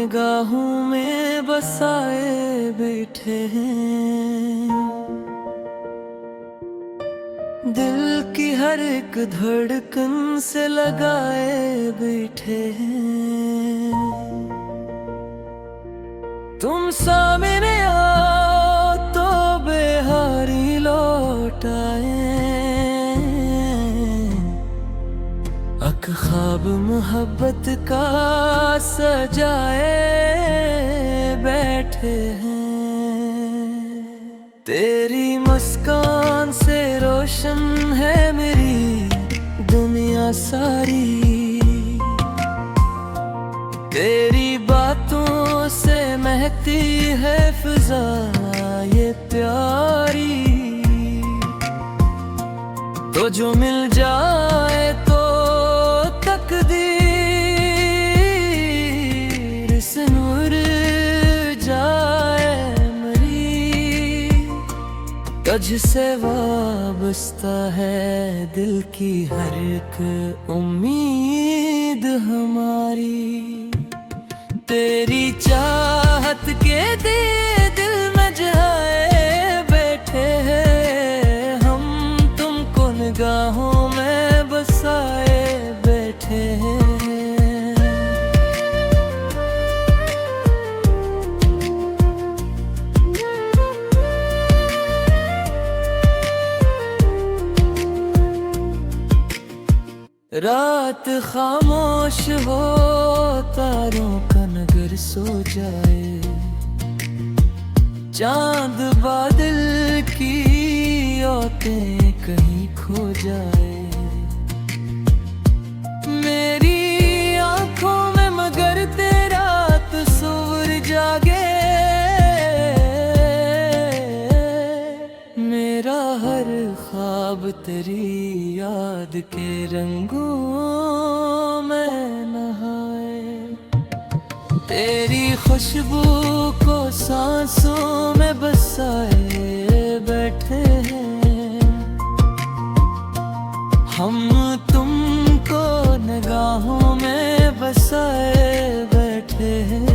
निगाहों में बसाए बैठे हैं। दिल की हर एक धड़कन से लगाए बैठे हैं। तुम सामने आओ तो बेहारी लौट आए। ख्वाब मोहब्बत का सजाए बैठे हैं। तेरी मुस्कान से रोशन है मेरी दुनिया सारी। तेरी बातों से महकती है फिजा ये प्यारी। तो जो मिल जाए तो तकदीर से नूर जाए मरी। तुझसे वाबस्ता है दिल की हर एक उम्मीद हमारी। तेरी चाहत के दिए दिल में जहाए बैठे हैं हम। तुमको निगाहों में बसाए बैठे हैं। रात खामोश हो तारों का नगर सो जाए। चांद बादल की औतें कहीं खो जाए। मेरी आंखों में मगर तेरा तस्वीर जागे। मेरा हर ख्वाब तेरी याद के रंगों में नहाए। तेरी खुशबू को सांसों में बसाए बैठे हैं हम। तुमको निगाहों में बसाए बैठे हैं।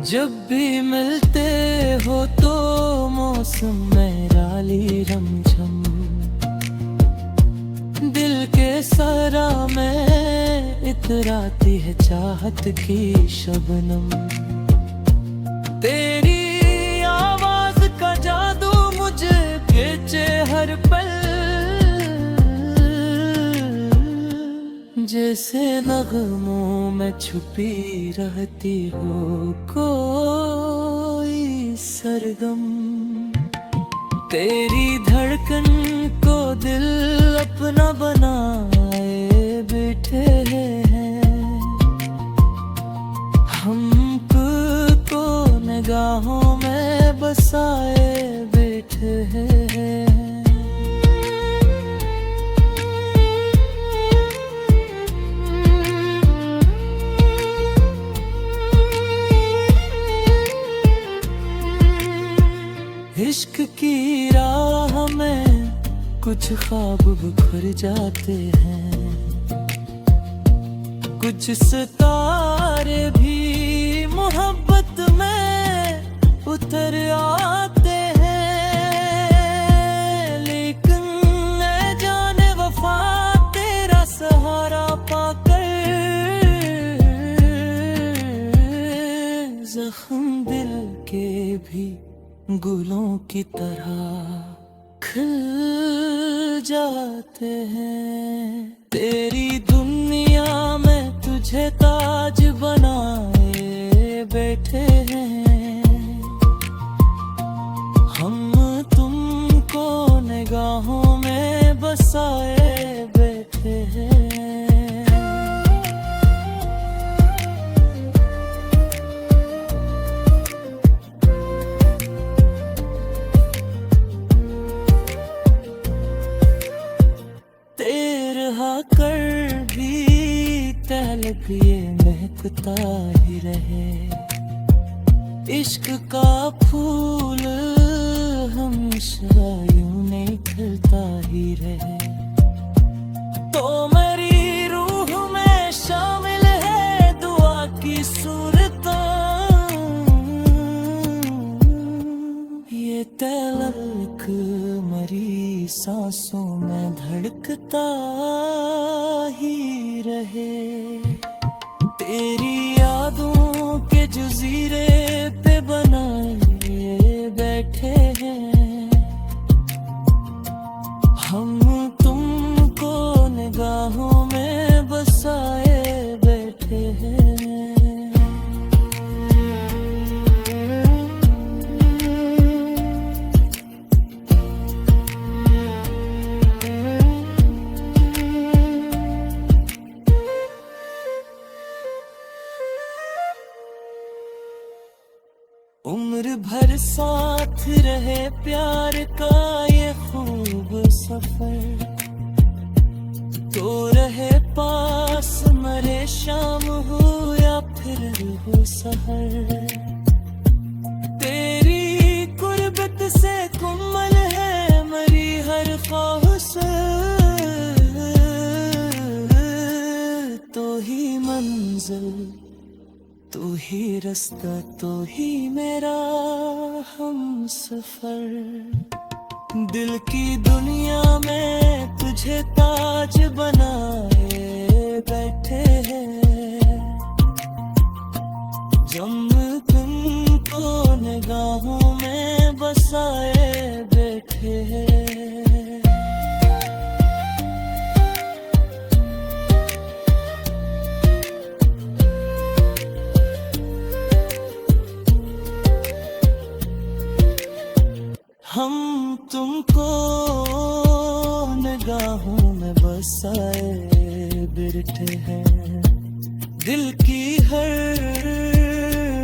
जब भी मिलते हो तो मौसम में डाली रमझम। दिल के सरा में इतराती है चाहत की शबनम। तेरी आवाज का जादू मुझे खींचे हर पल। जैसे नगमों में छुपी रहती हो कोई सरगम। तेरी धड़कन को दिल अपना बनाए बैठे हैं हमको निगाहों में बसाए बैठे हैं। इश्क की राह में कुछ ख्वाब बिखर जाते हैं। कुछ सितारे भी मोहब्बत में उतर आते हैं। लेकिन न जाने वफा तेरा सहारा पाकर जख्म दिल के भी गुलों की तरह खिल जाते हैं। तेरी दुनिया में तुझे ताज बनाए बैठे हैं हम। तुमको निगाहों में बसाए बैठे हैं। कर भी तलक ये महकता ही रहे। इश्क का फूल हमेशा यूं नहीं खिलता ही रहे। तो मेरी रूह में शामिल है दुआ की सूरत, ये तलक मरी सांसों में धड़कता ही रहे। तेरी यादों के जजीरे पे बनाए बैठे हैं हम, तुमको निगाहों में बसाए बैठे हैं। उम्र भर साथ रहे प्यार का ये खूब सफर, तो रहे पास मरे शाम हो या फिर हो सहर। तेरी कुर्बत से कुम्मल है मरी हर ख्वाहिश, तो ही मंजिल तू ही रास्ता तू ही मेरा हम सफर। दिल की दुनिया में तुझे ताज बनाए बैठे हैं, जम तुमको निगाहों में बसाए बैठे हैं। हम तुमको निगाहों में बसाए बैठे हैं, दिल की हर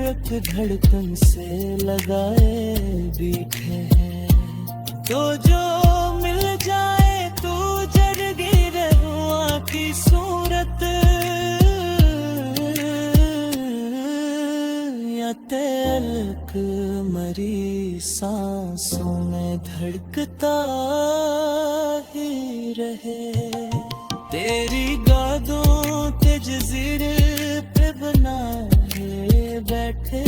एक धड़कन से लगाए बैठे हैं। तो जो मिल जाए तू जरगीर हुआ की सूरत, या तलक मरी सांसों में धड़कता ही रहे। तेरी गादों के जजीरे पे बनाए बैठे